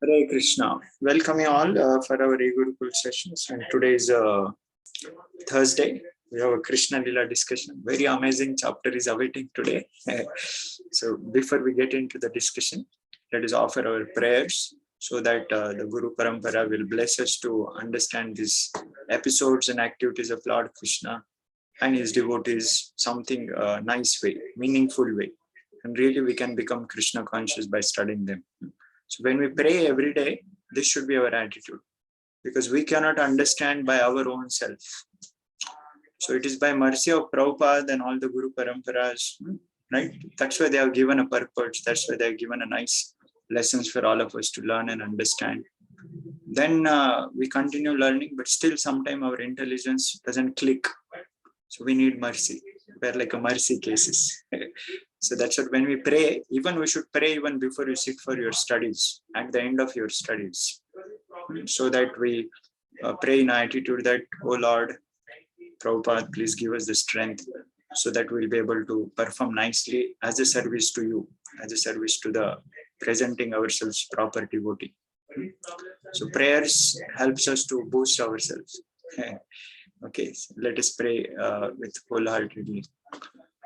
Hare Krishna. Welcome you all for our Gurukul sessions. And today is Thursday. We have a Krishna Lila discussion. Very amazing chapter is awaiting today. So before we get into the discussion, let us offer our prayers so that the Guru Parampara will bless us to understand these episodes and activities of Lord Krishna and his devotees something nice way, meaningful way. And really we can become Krishna conscious by studying them. So when we pray every day, this should be our attitude, because we cannot understand by our own self. So it is by mercy of Prabhupada and all the Guru Paramparas, right? That's why they have given a purpose. That's why they have given a nice lessons for all of us to learn and understand. Then we continue learning, but still sometimes our intelligence doesn't click. So we need mercy. We're like a mercy cases. So that's what when we pray, even we should pray even before you sit for your studies, at the end of your studies, so that we pray in attitude that, oh Lord, Prabhupada, please give us the strength so that we'll be able to perform nicely as a service to you, as a service to the presenting ourselves proper devotee. So prayers helps us to boost ourselves. Okay, so let us pray with wholeheartedly.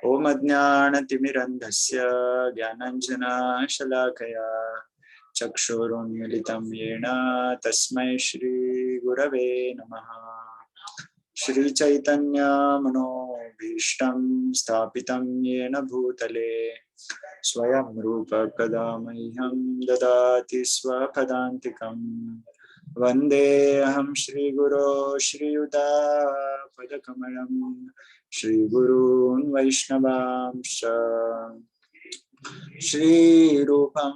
Om Ajnanatimirandhasya Jnananjana Shalakaya Chakshurunmilitam Yena Tasmai Shri Gurave Namaha. Shri Chaitanya Manobhishtam Sthapitam Yena Bhutale Swayam Rupa Kadamahyam Dadati Swapadantikam Vande Aham Shri Guru Shri Yuta Padakamalam Shri Gurun Vaishnavamsha Shri Rupam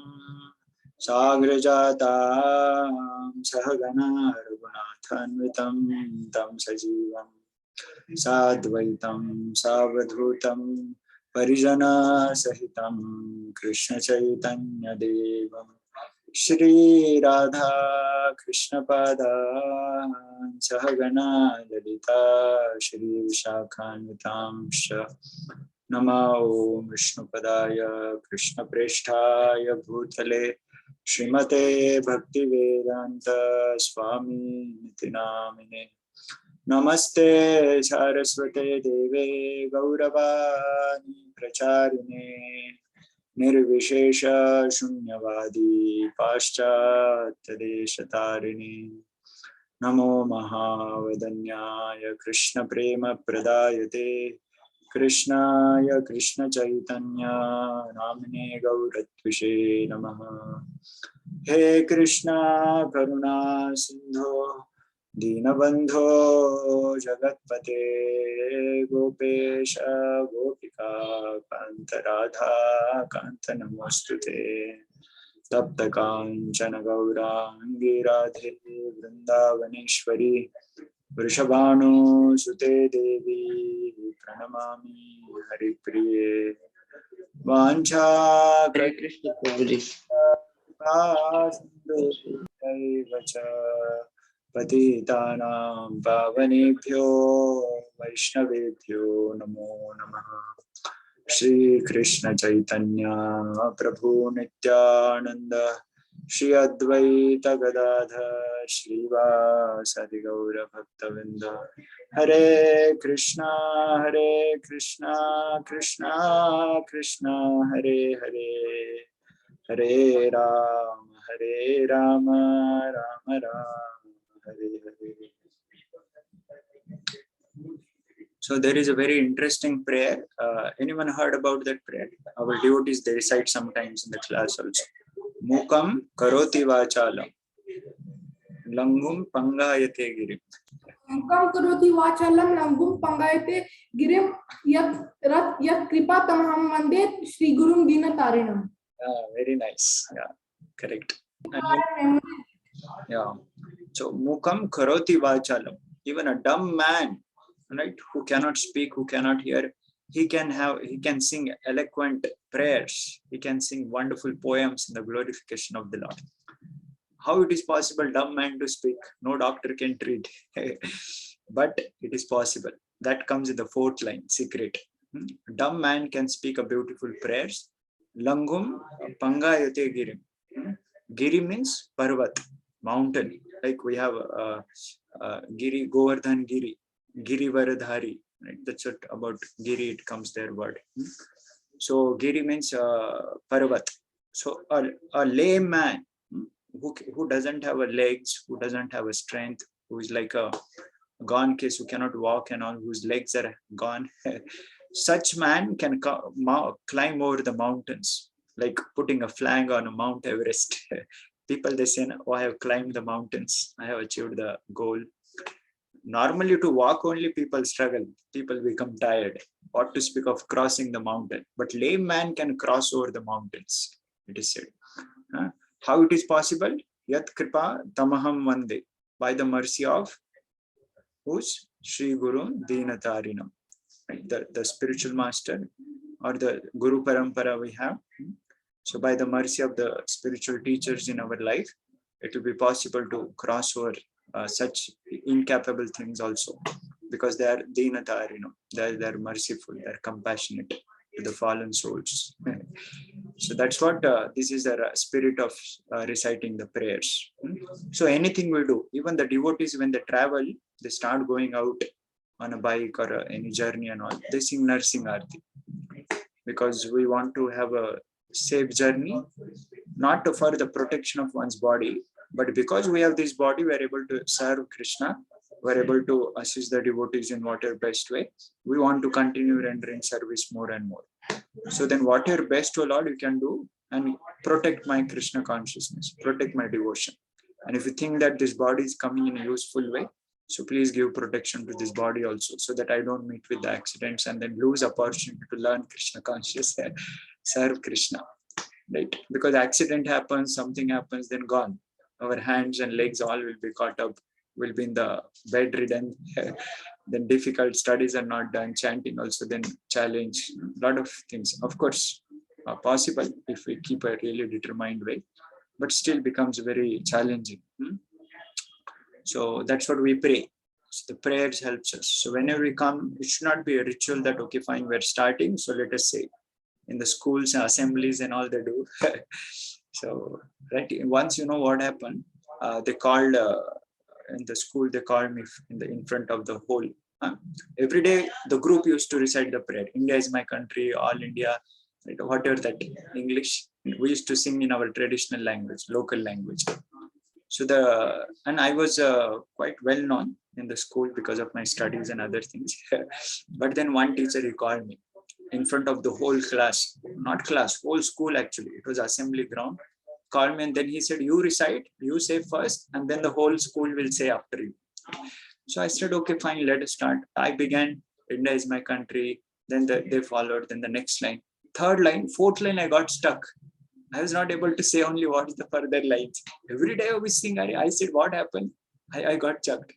Sagrajatam Sahagana Raghunathanvitam Tam Sajivam Sadvaitam Savadhutam Parijana Sahitam Krishna Chaitanya Devam Shri Radha Krishna Pada Sahagana Lalita Shri Vishakhanvitamsha Nama Om Vishnu Padaya Krishna Presthaya Bhutale Srimate Bhakti Vedanta Swami Niti Namine Namaste Saraswate Deve Gauravani Pracharine Nirvishesha Shunyavadi Paschatadeshatarine Namo Mahavadanyaya Krishna Prema Pradayate Krishnaya Krishna Chaitanya Namine Gauratvishe Namaha. He Krishna Karuna Sindho Dinabandho Jagatpate Gopesha Gopika Kanta Radha Kanta Namostute Tapta Kanchana Gaurangi Radhe Vrindavaneshwari Vrishabhanu Sute Devi Pranamami Haripriye Vancha Hare Krishna Prabhuji. Vacha Patitanam Pavanebhyo Vaishnavebhyo Namo Namaha. Shri Krishna Chaitanya Prabhu Nityananda Shri Advaita Gadadhar Shri Vasadi Gaura Bhaktavinda. Hare Krishna Krishna Krishna Hare Hare Hare Rama Rama Hare Hare. So there is a very interesting prayer. Anyone heard about that prayer? Our devotees, they recite sometimes in the class also. Mukam karoti vachalam langum pangayate girim. Mukam karoti vachalam langum pangayate girim yat kripa tamaham vande Shri Gurum Dinatarinam. Very nice. Yeah, correct. Yeah. So mukam karoti vachalam. Even a dumb man, right, who cannot speak, who cannot hear, he can sing eloquent prayers. He can sing wonderful poems in the glorification of the Lord. How it is possible, dumb man to speak? No doctor can treat. But it is possible. That comes in the fourth line, secret. Dumb man can speak a beautiful prayers. Langum pangayate girim. Giri means Parvat, mountain. Like we have Giri, Govardhan Giri, Giri Varadhari. Right? That's what about Giri, it comes their word. So Giri means Parvat. So a lame man who doesn't have a legs, who doesn't have a strength, who is like a gone case, who cannot walk and all, whose legs are gone. Such man can climb over the mountains, like putting a flag on a Mount Everest. People, they say, oh, I have climbed the mountains, I have achieved the goal. Normally to walk only people struggle, people become tired. What to speak of crossing the mountain? But lame man can cross over the mountains, it is said. How it is possible? Yat kripa tamaham vande, by the mercy of who's Sri Guru Dinatarinam, right? The spiritual master or the Guru Parampara we have. So by the mercy of the spiritual teachers in our life, it will be possible to cross over such incapable things also, because they are Dinatarinam, they're merciful, they're compassionate to the fallen souls. So that's what this is the spirit of reciting the prayers. So anything we do, even the devotees, when they travel, they start going out on a bike or any journey and all, they sing Narsing Arti, because we want to have a safe journey, not for the protection of one's body, but because we have this body, we are able to serve Krishna, we are able to assist the devotees in whatever best way. We want to continue rendering service more and more. So then whatever best, O Lord, you can do, and protect my Krishna consciousness, protect my devotion. And if you think that this body is coming in a useful way, so please give protection to this body also, so that I don't meet with the accidents and then lose opportunity to learn Krishna consciousness and serve Krishna, right? Because accident happens, something happens, then gone. Our hands and legs all will be caught up, will be in the bedridden. Then difficult studies are not done, chanting also then challenge, a lot of things. Of course, possible if we keep a really determined way, but still becomes very challenging. So that's what we pray. So the prayers helps us. So whenever we come, it should not be a ritual that, okay, fine, we're starting. So let us say in the schools, assemblies and all they do. So right, once you know what happened, they called in the school, they called me in front of the whole. Every day the group used to recite the prayer. India is my country, all India, right, whatever that English. We used to sing in our traditional language, local language. So and I was quite well known in the school because of my studies and other things. But then one teacher, he called me in front of the whole class, not class, whole school actually. It was assembly ground. Called me and then he said, you recite, you say first, and then the whole school will say after you. So I said, okay, fine, let us start. I began, India is my country. Then they followed, then the next line. Third line, fourth line, I got stuck. I was not able to say only what is the further lines. Every day I was singing, I said, what happened? I got checked.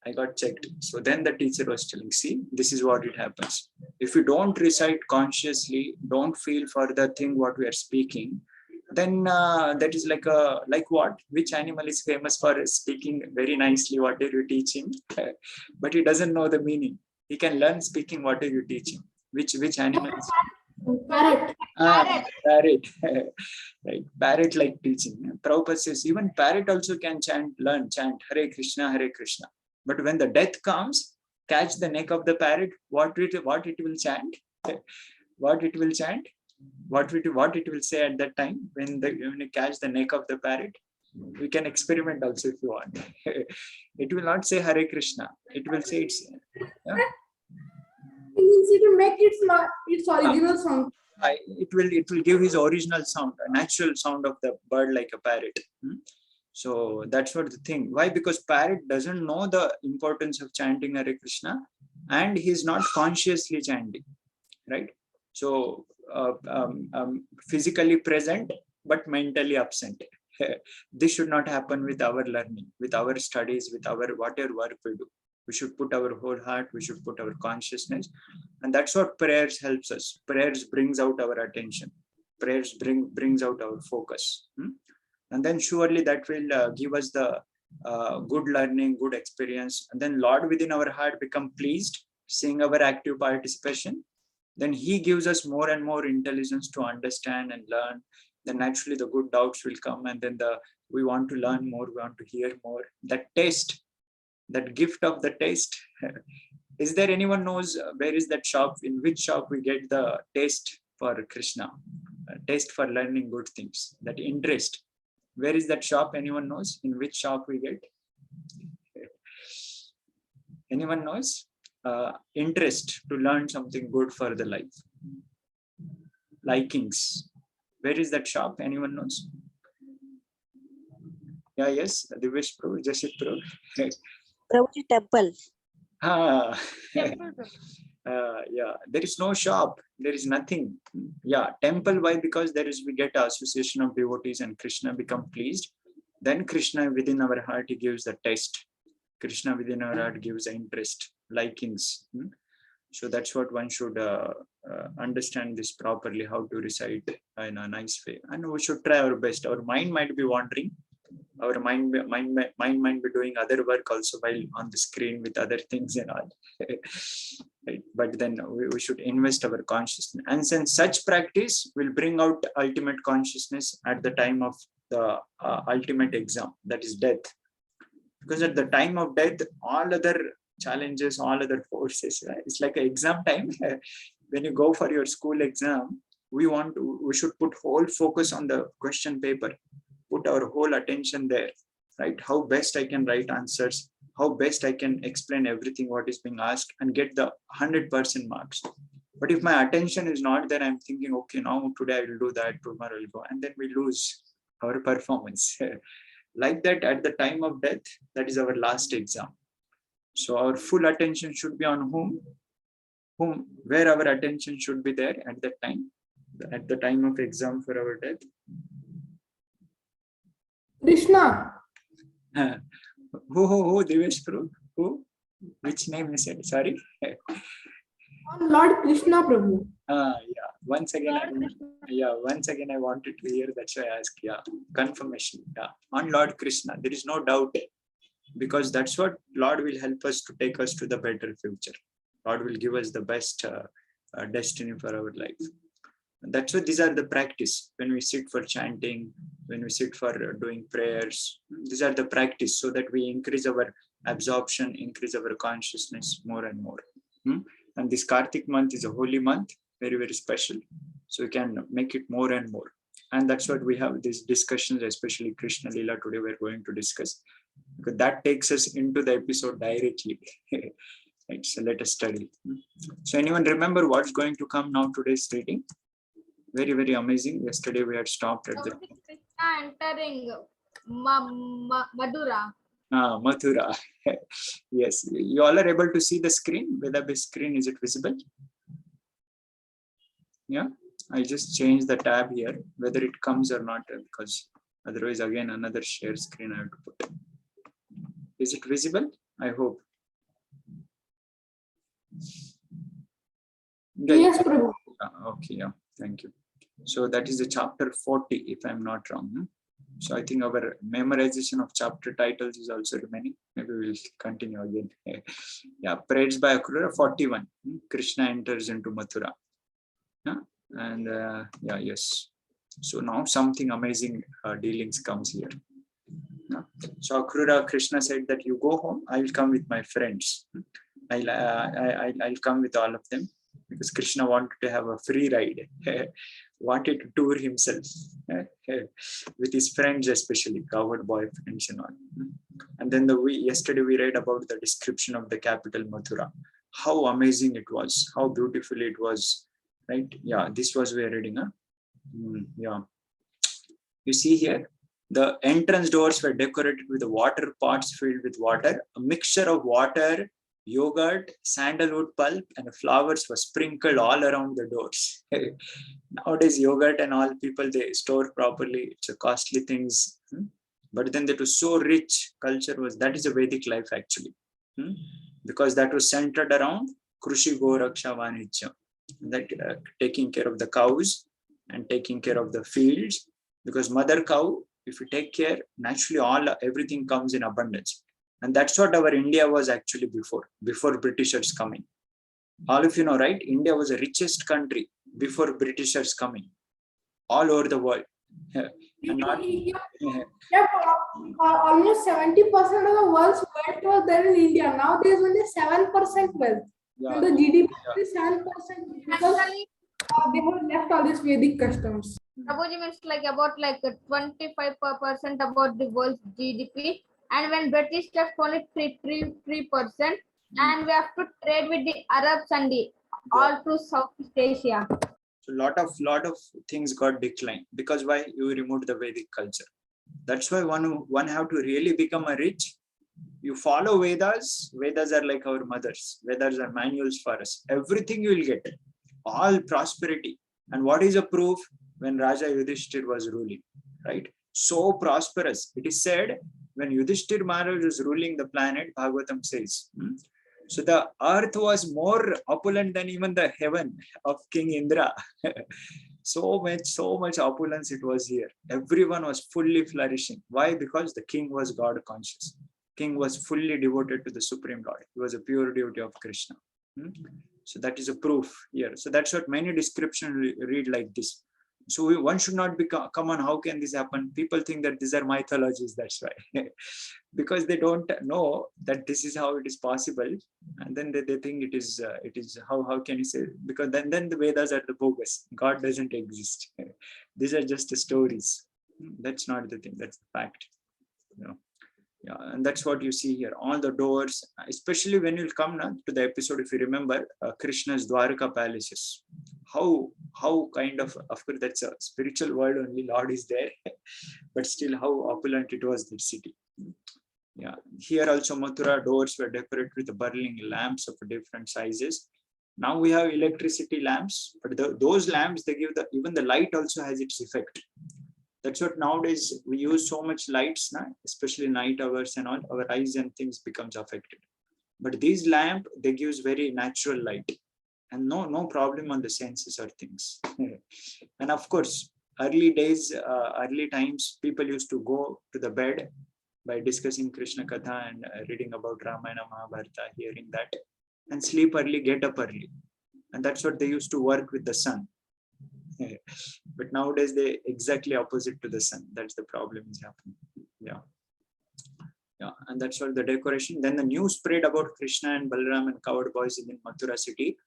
I got checked. So then the teacher was telling, see, this is what it happens. If you don't recite consciously, don't feel for the thing what we are speaking, then that is like what? Which animal is famous for speaking very nicely what are you teaching? But he doesn't know the meaning. He can learn speaking what are you teaching. Which animal is Parrot. parrot. Right, parrot like teaching. Prabhupada says even parrot also can learn chant Hare Krishna, Hare Krishna. But when the death comes, catch the neck of the parrot, what it will chant? What it will chant? What it will say at that time when you catch the neck of the parrot? We can experiment also if you want. It will not say Hare Krishna. It will say it's. It will make its original sound. It will give his original sound, a natural sound of the bird like a parrot. So that's what the thing. Why? Because parrot doesn't know the importance of chanting Hare Krishna, and he's not consciously chanting, right? So physically present but mentally absent. This should not happen with our learning, with our studies, with our whatever work we do. We should put our whole heart, we should put our consciousness, and that's what prayers helps us. Prayers brings out our attention. Prayers brings out our focus. And then surely that will give us the good learning, good experience. And then Lord within our heart become pleased, seeing our active participation. Then he gives us more and more intelligence to understand and learn then naturally the good doubts will come, and then we want to learn more, we want to hear more. That taste, that gift of the taste. Is there anyone knows where is that shop? In which shop we get the taste for Krishna, taste for learning good things, that interest? Where is that shop? Anyone knows in which shop we get? Anyone knows? Interest to learn something good for the life. Likings. Where is that shop? Anyone knows? Yeah, yes, Divesh Pro, Jasit Pro. Prabhuji temple. Ah, yeah, there is no shop, there is nothing. Yeah, temple. Why? Because we get association of devotees and Krishna become pleased. Then Krishna within our heart, he gives the taste. Krishna within our heart gives the interest, likings. So that's what one should understand this properly, how to recite in a nice way. And we should try our best. Our mind might be wandering. Our mind might be doing other work also while on the screen with other things and all. Right? But then we should invest our consciousness. And since such practice will bring out ultimate consciousness at the time of the ultimate exam, that is death. Because at the time of death, all other challenges, all other forces, it's like an exam time. When you go for your school exam, we should put whole focus on the question paper, put our whole attention there, right? How best I can write answers, how best I can explain everything what is being asked and get the 100% marks. But if my attention is not there, I'm thinking, okay, now today I will do that, tomorrow I will go, and then we lose our performance. Like that, at the time of death, that is our last exam. So our full attention should be on where our attention should be there at that time, at the time of exam for our death. Krishna. Who, Divesh Prabhu? Who? Which name you said? Sorry. On Lord Krishna, Prabhu. Yeah. Once again, I wanted to hear. That's why I asked. Yeah, confirmation. Yeah, on Lord Krishna, there is no doubt, because that's what Lord will help us to take us to the better future. Lord will give us the best destiny for our life. That's why these are the practice. When we sit for chanting, when we sit for doing prayers, these are the practice so that we increase our absorption, increase our consciousness more and more. And this Kartik month is a holy month, very, very special. So we can make it more and more. And that's what we have these discussions, especially Krishna Lila today we're going to discuss, because that takes us into the episode directly. Right, so let us study. So anyone remember what's going to come now today's reading? Very, very amazing. Yesterday we had stopped at the Krishna entering Madura. Mathura. Yes, you all are able to see the screen. Vedabase screen, is it visible? Yeah, I just changed the tab here, whether it comes or not, because otherwise again another share screen I have to put. Is it visible? I hope. Yes, Prabhu. Okay, yeah, thank you. So that is the chapter 40, if I'm not wrong. So I think our memorization of chapter titles is also remaining. Maybe we'll continue again. Yeah, Praise by Akrura 41. Krishna enters into Mathura. Yeah, and yeah, yes. So now something amazing dealings comes here. Yeah. So Akrura, Krishna said that you go home, I will come with my friends. I'll come with all of them, because Krishna wanted to have a free ride, wanted to tour himself with his friends, especially cowherd boy friends and all. And then yesterday we read about the description of the capital Mathura, how amazing it was, how beautiful it was, right? Yeah, this was we are reading. Yeah, you see here, the entrance doors were decorated with the water pots filled with water, a mixture of water, yogurt, sandalwood pulp, and flowers were sprinkled all around the doors. Nowadays, yogurt and all people, they store properly. It's a costly things. But then that was so rich culture that is a Vedic life actually. Because that was centered around Krushi Goraksha Vanijya, that taking care of the cows and taking care of the fields. Because mother cow, if you take care, naturally everything comes in abundance. And that's what our India was actually before Britishers coming. All of you know, right? India was the richest country before Britishers coming, all over the world. And not, Almost 70% of the world's wealth was there in India. Now there is only 7% wealth. yeah, And the GDP yeah. is 7% because Actually, they have left all these Vedic customs. Prabhuji means like about like 25% about the world's GDP, and when British left only 3%, and we have to trade with the Arabs and the all through Southeast Asia. So lot of things got declined because why? You removed the Vedic culture. That's why one have to really become a rich. You follow Vedas. Vedas are like our mothers. Vedas are manuals for us. Everything you will get, all prosperity. And what is a proof? When Raja Yudhishthir was ruling, right? So prosperous. It is said when Yudhishthir Maharaj was ruling the planet, Bhagavatam says. So the earth was more opulent than even the heaven of King Indra. so much opulence it was here. Everyone was fully flourishing. Why? Because the king was God conscious. King was fully devoted to the Supreme Lord. He was a pure devotee of Krishna. So that is a proof here. So that's what many descriptions read like this. So one should not be, come on, how can this happen? People think that these are mythologies, that's why. Because they don't know that this is how it is possible. And then they think it is how can you say? Because then the Vedas are the bogus. God doesn't exist. These are just the stories. That's not the thing, that's the fact. You know. Yeah, and that's what you see here. All the doors, especially when you'll come now to the episode, if you remember, Krishna's Dwarka palaces. How kind of course, that's a spiritual world only, Lord is there, but still how opulent it was, that city. Yeah, here also Mathura doors were decorated with burning lamps of different sizes. Now we have electricity lamps, but those lamps, they give even the light also has its effect. That's what nowadays we use so much lights now, especially night hours and all, our eyes and things becomes affected. But these lamp, they gives very natural light and no problem on the senses or things. And of course, early days, early times, people used to go to the bed by discussing Krishna Katha and reading about Ramayana, Mahabharata, hearing that, and sleep early, get up early. And that's what they used to work with the sun. But nowadays they exactly opposite to the sun. That's the problem is happening. Yeah, and that's what the decoration. Then the news spread about Krishna and Balaram and coward boys in Mathura city.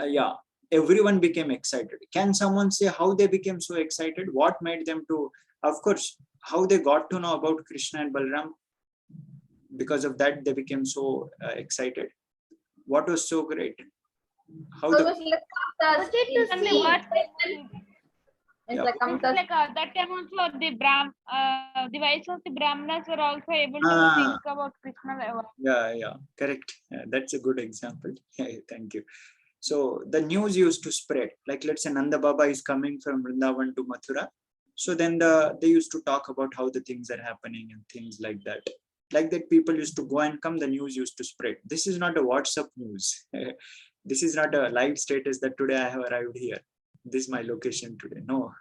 Yeah, everyone became excited. Can someone say how they became so excited? What made them to? Of course, how they got to know about Krishna and Balaram. Because of that, they became so excited. What was so great? How the that time also the wives of the Brahmanas were also able to think about Krishna. Yeah, correct. Yeah, that's a good example. Thank you. So the news used to spread. Like let's say Nanda Baba is coming from Vrindavan to Mathura. So then they used to talk about how the things are happening and things like that. Like that, people used to go and come. The news used to spread. This is not a WhatsApp news. This is not a live status that today I have arrived here. This is my location today. No.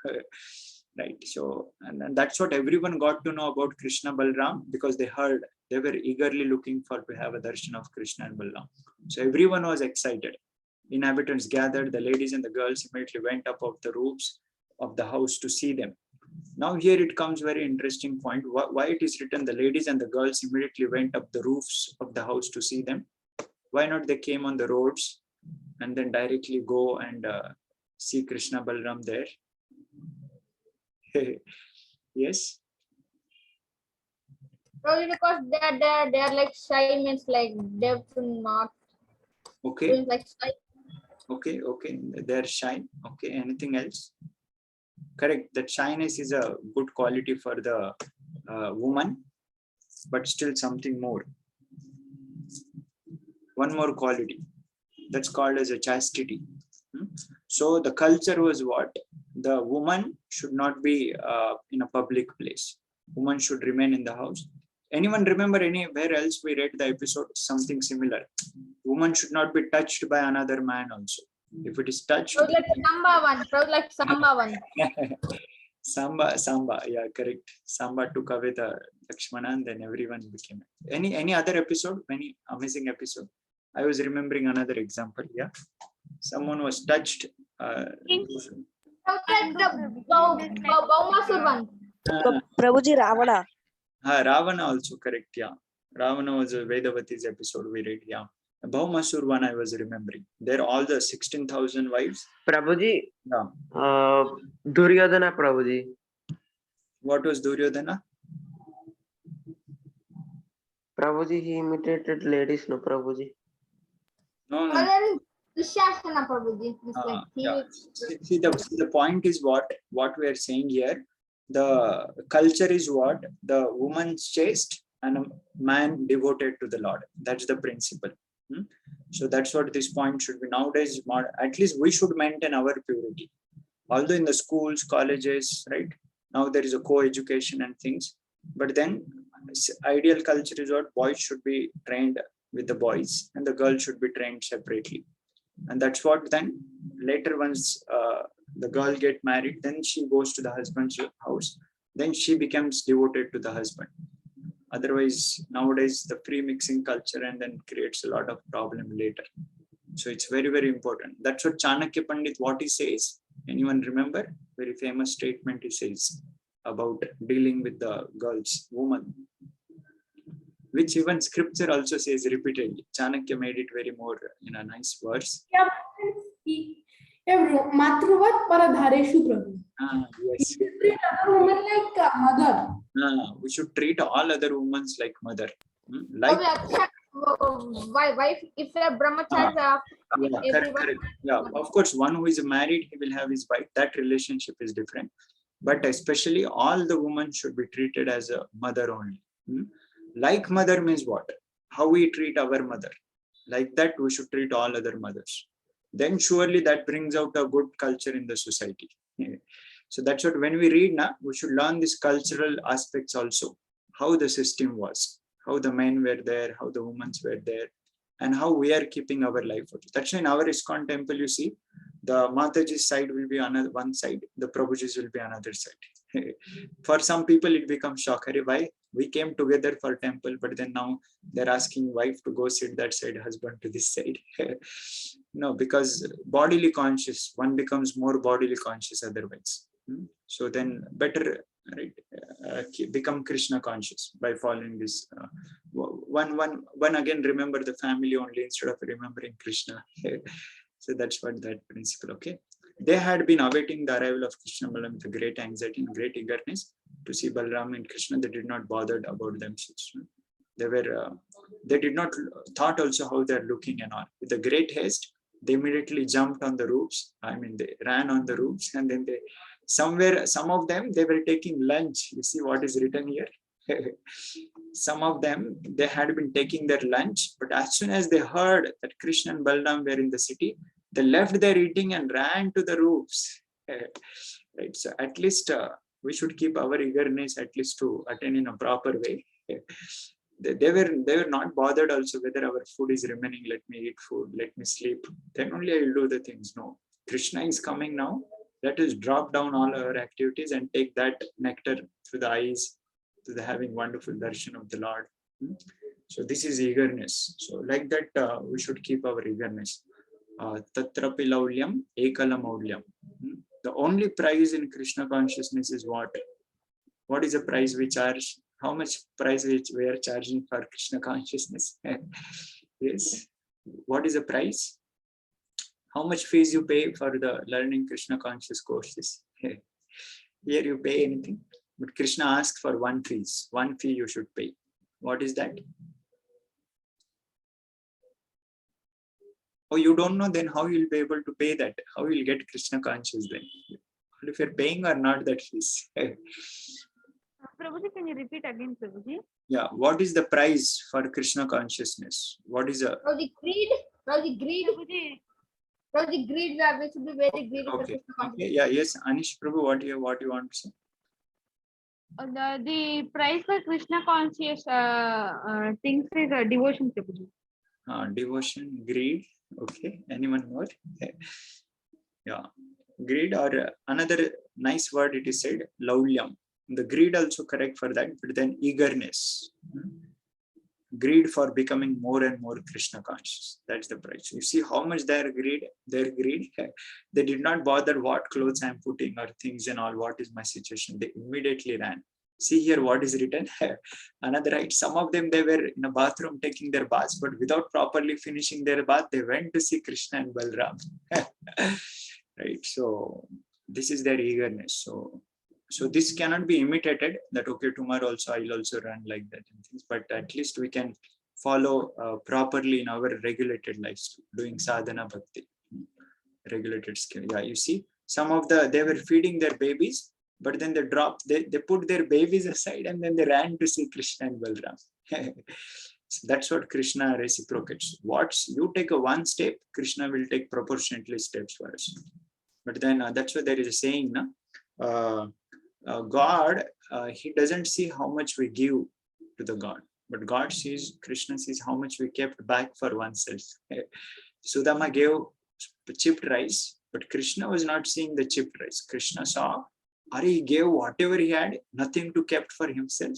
Right. So, and that's what everyone got to know about Krishna Balram, because they heard, they were eagerly looking for to have a darshan of Krishna and Balram. So everyone was excited. Inhabitants gathered, the ladies and the girls immediately went up of the roofs of the house to see them. Now here it comes very interesting point. Why it is written the ladies and the girls immediately went up the roofs of the house to see them? Why not they came on the roads and then directly go and see Krishna Balram there? Yes. Probably because they're like shy, means like they have to not. Okay. Like shy. Okay. They're shy. Okay. Anything else? Correct. That shyness is a good quality for the woman, but still something more. One more quality. That's called as a chastity. So the culture was what? The woman should not be in a public place. Woman should remain in the house. Anyone remember anywhere else we read the episode? Something similar. Woman should not be touched by another man also. If it is touched. Probably like Samba one. Probably like Samba one. Samba. Yeah, correct. Samba took away the Lakshmana and then everyone became. Any other episode? Any amazing episode? I was remembering another example. Yeah. Someone was touched. Like the Baumasur one. Prabhuji Ravana. Ravana also correct. Yeah, Ravana was a Vedavati's episode we read. Yeah, Baumasur one I was remembering. There all the 16,000 wives. Prabhuji, Yeah. Duryodhana Prabhuji. What was Duryodhana? Prabhuji, he imitated ladies, no Prabhuji. No. Other Dushasana Prabhuji. Yeah. See, the point is what we are saying here. The culture is what the woman's chaste and a man devoted to the Lord. That's the principle. So that's what this point should be. Nowadays, at least we should maintain our purity. Although in the schools, colleges, right? Now there is a co-education and things. But then ideal culture is what boys should be trained with the boys and the girls should be trained separately. And that's what then later once the girl get married, then she goes to the husband's house. Then she becomes devoted to the husband. Otherwise, nowadays the free mixing culture and then creates a lot of problem later. So it's very, very important. That's what Chanakya Pandit, what he says. Anyone remember? Very famous statement he says about dealing with the girls, woman, which even scripture also says repeatedly. Chanakya made it very more in a nice verse. Matruvat paradhareshu Prabhu. Yes. We should treat other women like mother. We should treat all other women like mother. Like Wife, if a brahmachari, correct. Yeah, of course, one who is married, he will have his wife. That relationship is different. But especially all the women should be treated as a mother only. Like mother means what? How we treat our mother. Like that, we should treat all other mothers. Then surely that brings out a good culture in the society. So that's what when we read now, we should learn these cultural aspects also. How the system was, how the men were there, how the women were there, and how we are keeping our life. That's why in our ISKCON temple, you see, the Mataji's side will be another one side, the Prabhuji's will be another side. For some people, it becomes shocking. Why? We came together for temple, but then now they're asking wife to go sit that side, husband to this side. No, because bodily conscious, one becomes more bodily conscious otherwise. So then better, right, become Krishna conscious by following this. One again, remember the family only instead of remembering Krishna. So that's what that principle, okay. They had been awaiting the arrival of Krishna Balaram with great anxiety and great eagerness to see Balaram and Krishna. They did not bother about themselves. They did not thought also how they're looking and all. With a great haste, they immediately jumped on the roofs. I mean, they ran on the roofs and then some of them, they were taking lunch. You see what is written here? Some of them, they had been taking their lunch, but as soon as they heard that Krishna and Balaram were in the city, they left their eating and ran to the roofs. Right. So at least we should keep our eagerness at least to attend in a proper way. They were not bothered also whether our food is remaining. Let me eat food. Let me sleep. Then only I will do the things. No, Krishna is coming now. Let us drop down all our activities and take that nectar through the eyes to the having wonderful darshan of the Lord. So this is eagerness. So like that, we should keep our eagerness. Tatrapi laulyam ekala maulyam. The only price in Krishna consciousness is what? What is the price we charge? How much price we are charging for Krishna consciousness? Yes. What is the price? How much fees you pay for the learning Krishna conscious courses? Here you pay anything, but Krishna asks for one fee you should pay. What is that? Oh, you don't know, then how you'll be able to pay that? How you'll get Krishna conscious then? If you're paying or not that fees. Prabhuji, can you repeat again, Prabhuji? Yeah, what is the price for Krishna consciousness? What is a greed? Prabhuji, Prabhuji, greed, we should be very greedy for okay. Krishna consciousness. Okay, yeah, yes, Anish Prabhu, what you want to say? The price for Krishna conscious things is devotion, Prabhuji. Devotion, greed. Okay, anyone more? Yeah, greed, or another nice word it is said, laulyam. The greed also correct for that, but then eagerness. greed for becoming more and more Krishna conscious. That's the price. You see how much their greed. They did not bother what clothes I'm putting or things and all. What is my situation? They immediately ran. See here what is written. Another right. Some of them, they were in a bathroom taking their baths, but without properly finishing their bath, they went to see Krishna and Balram. Right. So this is their eagerness. So this cannot be imitated, that okay, tomorrow also I'll also run like that and things, but at least we can follow properly in our regulated lives, doing sadhana bhakti, regulated skill. Yeah, you see, some of they were feeding their babies, but then they put their babies aside and then they ran to see Krishna and Balram. So that's what Krishna reciprocates. You take a one step, Krishna will take proportionately steps for us. But then that's why there is a saying, God, he doesn't see how much we give to the God, but God sees, Krishna sees how much we kept back for oneself. Sudama gave chipped rice, but Krishna was not seeing the chipped rice. Krishna saw, he gave whatever he had, nothing to kept for himself.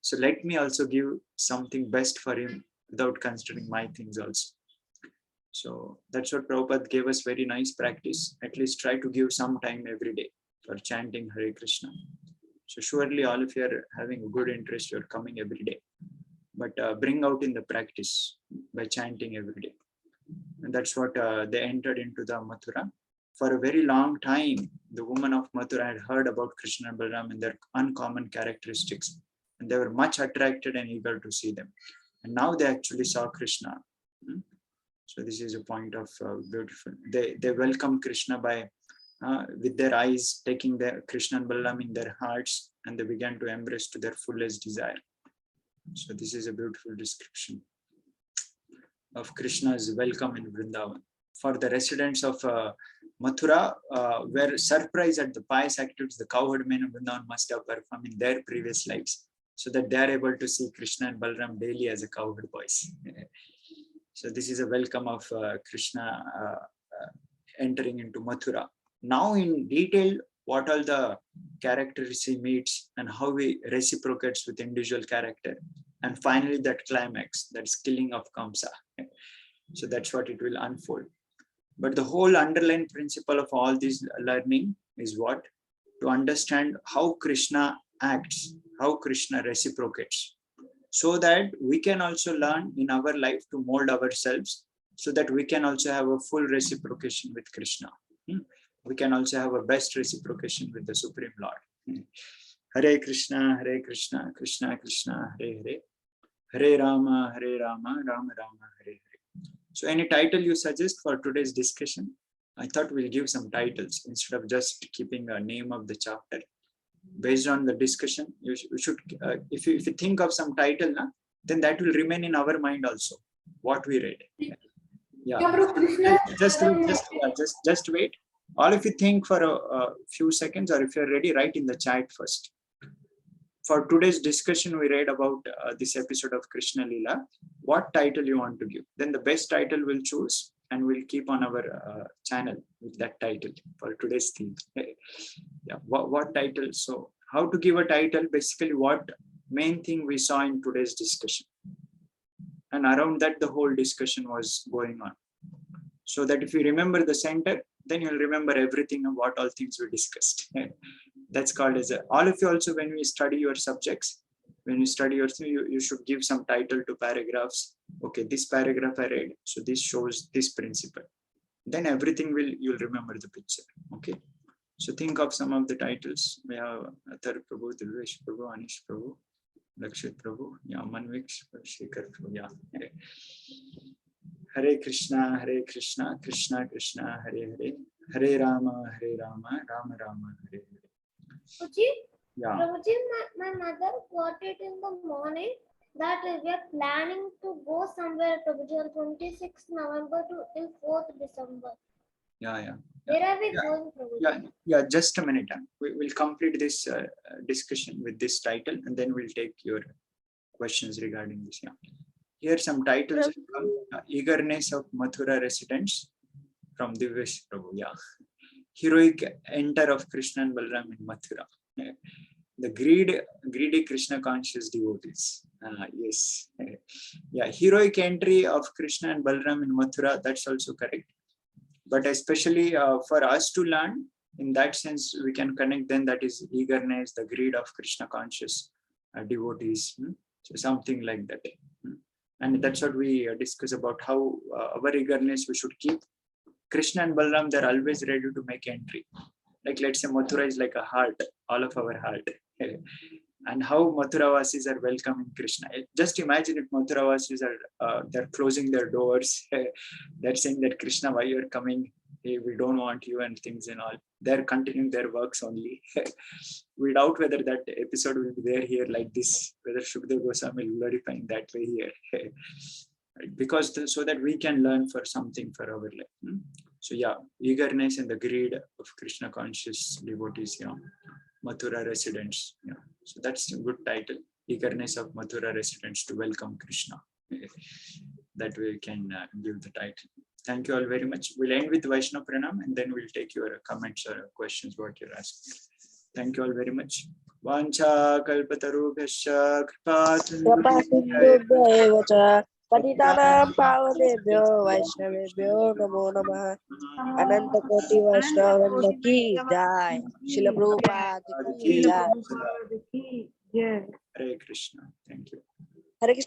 So let me also give something best for him without considering my things also. So that's what Prabhupada gave us, very nice practice. At least try to give some time every day for chanting Hare Krishna. So surely all of you are having a good interest, you're coming every day. But bring out in the practice by chanting every day. And that's what they entered into the Mathura. For a very long time, the women of Mathura had heard about Krishna and Balram and their uncommon characteristics. And they were much attracted and eager to see them. And now they actually saw Krishna. So this is a point of beautiful. They welcome Krishna by with their eyes, taking their Krishna and Balram in their hearts, and they began to embrace to their fullest desire. So this is a beautiful description of Krishna's welcome in Vrindavan. For the residents of Mathura, were surprised at the pious activities the cowherd men of Vrindavan must have performed in their previous lives, so that they are able to see Krishna and Balram daily as a cowherd boys. So this is a welcome of Krishna entering into Mathura. Now in detail, what all the characters he meets and how he reciprocates with individual character. And finally that climax, that's killing of Kamsa. So that's what it will unfold. But the whole underlying principle of all this learning is what? To understand how Krishna acts, how Krishna reciprocates, so that we can also learn in our life to mold ourselves, so that we can also have a full reciprocation with Krishna. We can also have a best reciprocation with the Supreme Lord. Hare Krishna, Krishna Krishna, Hare Hare, Hare Rama, Rama Rama, Hare Hare. So any title you suggest for today's discussion? I thought we'll give some titles instead of just keeping a name of the chapter. Based on the discussion, you should, if you think of some title, then that will remain in our mind also, what we read. Yeah. Just wait. All of you think for a few seconds, or if you're ready, write in the chat first. For today's discussion, we read about this episode of Krishna Lila. What title you want to give? Then the best title we'll choose, and we'll keep on our channel with that title for today's theme. Yeah, what title? So how to give a title? Basically, what main thing we saw in today's discussion, and around that the whole discussion was going on. So that if you remember the center, then you'll remember everything of what all things we discussed. That's called as all of you also, when we study your subjects, when you study your thing, you should give some title to paragraphs. Okay, this paragraph I read, so this shows this principle. Then everything you'll remember the picture. Okay, so think of some of the titles. We have Athar Prabhu, Dilvesh Prabhu, Anish Prabhu, Lakshit Prabhu, yeah, Manvik, Shekhar Prabhu, yeah. Hare Krishna, Krishna Krishna, Hare Hare, Hare Rama, Rama Rama, Hare Hare. Prabhuji, Yeah. Prabhuji, my mother got it in the morning that we are planning to go somewhere, Prabhuji, on 26th November till 4th December. Yeah. Where are we going, Prabhuji? Yeah, just a minute. We'll complete this discussion with this title, and then we'll take your questions regarding this. Yeah. Here some titles. Eagerness of Mathura residents from Divyesh Prabhu. Yeah. Heroic enter of Krishna and Balram in Mathura. the greedy Krishna conscious devotees. Yes. Yeah, heroic entry of Krishna and Balram in Mathura, that's also correct. But especially for us to learn, in that sense, we can connect then that is eagerness, the greed of Krishna conscious devotees. So something like that. And that's what we discuss about how our eagerness we should keep. Krishna and Balram, they're always ready to make entry. Like let's say Mathura is like a heart, all of our heart. And how Mathuravasis are welcoming Krishna. Just imagine if Mathuravasis are they're closing their doors. They're saying that Krishna, why you're coming? Hey, we don't want you and things and all. They're continuing their works only. We doubt whether that episode will be there here like this, whether Shukdev Goswami will glorifying that way here. Because so that we can learn for something for our life. So yeah, eagerness and the greed of Krishna conscious devotees, Mathura residents. So that's a good title, eagerness of Mathura residents to welcome Krishna. That way we can give the title. Thank you all very much. We'll end with Vaishnava Pranam and then we'll take your comments or questions what you're asking. Thank you all very much. Vancha kalpatarubhyascha कृपासिन्धुभ्यो च पतितानां पावनेभ्यो वैष्णवेभ्यो नमो नमः। अनंत कोटि वैष्णव वृंद की जय। श्रील प्रभुपाद की जय। Hare Krishna. Thank you. Hare Krishna.